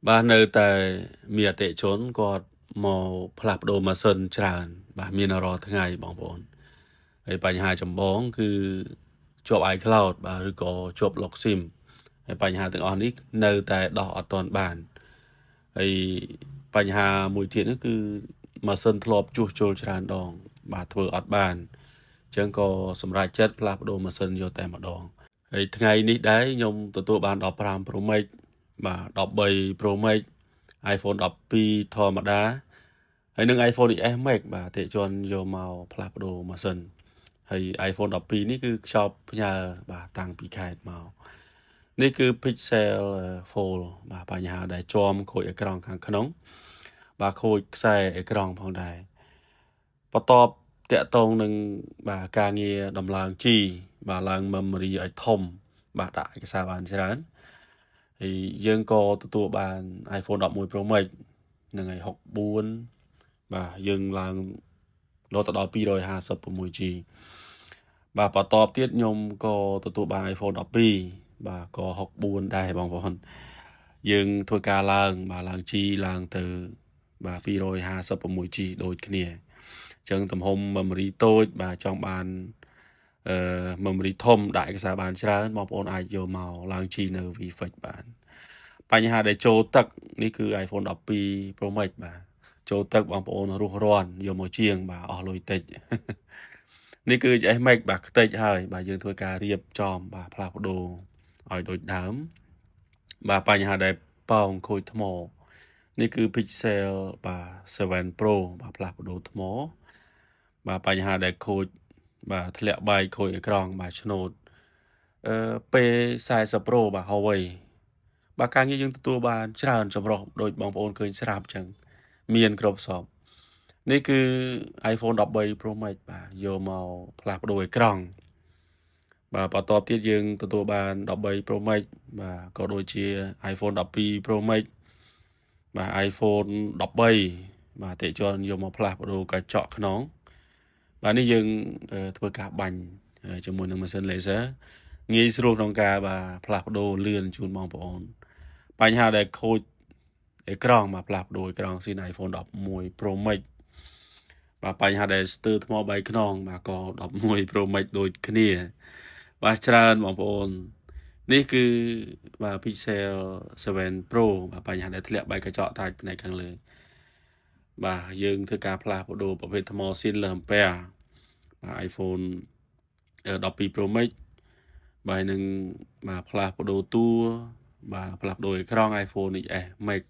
បាទនៅតែមានអតិថិជនគាត់មកផ្លាស់ប្ដូរម៉ាស៊ីនច្រើនបាទមានរាល់ថ្ងៃបងប្អូនហើយបញ្ហាចម្បងគឺជាប់ iCloud បាទឬក៏ជាប់ lock SIM ហើយបញ្ហាទាំងអស់នេះនៅតែដោះអត់ទាន់បានហើយបញ្ហាមួយទៀតនោះគឺម៉ាស៊ីនធ្លាប់ជួសជុលច្រើនដងបាទធ្វើអត់បានអញ្ចឹងក៏សម្រេចចិត្តផ្លាស់ប្ដូរម៉ាស៊ីនយកតែម្ដងហើយថ្ងៃនេះដែរខ្ញុំទទួលបាន15 Pro Max បាទ13 Pro Max iPhone 12ធម្មតាហើយនឹង iPhone XS Max បាទអតិថិជនយកមកផ្លាស់ប្ដូរម៉ាស៊ីនហើយ iPhone 12នេះគឺខ្ចប់ផ្ញើបាទតាំងពីខេត្តមកនេះគឺ Pixel Fold បាទបញ្ហាដែលជាំខូចអេក្រង់ខាងក្នុងបាទខូចខ្សែអេក្រង់ផងដែរបន្ទាប់តាក់ទងនឹងបាទការងារដំឡើង G បាទឡើង memory ឲ្យធំបាទដាក់ឯកសារបានច្រើនហើយយើងក៏ទទួលបាន iPhone 11 Pro Max នឹងឲ្យ64បាទយើងឡើងរហូតដល់ 256G បាទបន្ទាប់ទៀតខ្ញុំក៏ទទួលបាន iPhone 12បាទក៏64ដែរបងប្អូនយើងធ្វើការឡើងបាទឡើង G ឡើងទៅបាទ 256G ដូចគ្នាអញ្ចឹងទំហំ memory តូចបាទចង់បានmemory ធំដាក់ឯកសារបានច្រើនបងប្អូនអាចយកមកឡើង G នៅ VFix បានបញ្ហាដែលចូលទឹកនេះគឺ iPhone 12 Pro Max បាទចូលទឹកបងប្អូនរស់រាន់យកមកជាងបាទអស់លុយតិចនេះគឺ XS Max បាទខ្ទេចហើយបាទយើងធ្វើការរៀបចំបាទផ្លាស់ប្ដូរឲ្យដូចដើមបាទបញ្ហាដែលប៉ោងខូចថ្មនេះគឺ Pixel បាទ7 Pro បាទផ្លាស់ប្ដូរថ្មបាទបញ្ហាដែលខូចបាទធ្លាក់បែកខូចអេក្រង់បាទឆ្នូតP40 Pro បាទ Huawei បាទការងារយើងទទួលបានច្រើនចម្រុះដូចបងប្អូនឃើញស្រាប់អញ្ចឹងមានគ្រប់សពនេះគឺ iPhone 13 Pro Max បាទយកមកផ្លាស់ប្ដូរអេក្រង់បាទបន្ទាប់ទៀតយើងទទួលបាន13 Pro Max បាទក៏ដូចជា iPhone 12 Pro Max បាទ iPhone 13បាទអតិជនយកមកផ្លាស់ប្ដូរកញ្ចក់ខ្នងបាទនេះយើងធ្វើការបាញ់ជាមួយនឹងម៉ាស៊ីន laser ងាយស្រួលក្នុងការបាទផ្លាស់ប្ដូរលឿនជូនបងប្អូនបញ្ហាដែលខូចអេក្រង់បាទផ្លាស់ប្ដូរអេក្រង់ស៊ីន iPhone 11 Pro Max បាទបញ្ហាដែលស្ទើរថ្មបែកខ្នងបាទក៏11 Pro Max ដូចគ្នាបាទច្រើនបងប្អូននេះគឺបាទ Pixel 7 Pro បាទបញ្ហាដែលធ្លាក់បែកកញ្ចក់តាចផ្នែកខាងលើបាទយើងធ្វើការផ្លាស់ប្ដូរប្រភេទថ្មស៊ីនលើអំពែបាទ iPhone 12 Pro Max បាទនឹងបាទផ្លាស់ប្ដូរតួបាទផ្លាស់ប្ដូរអេក្រង់ iPhone XS Max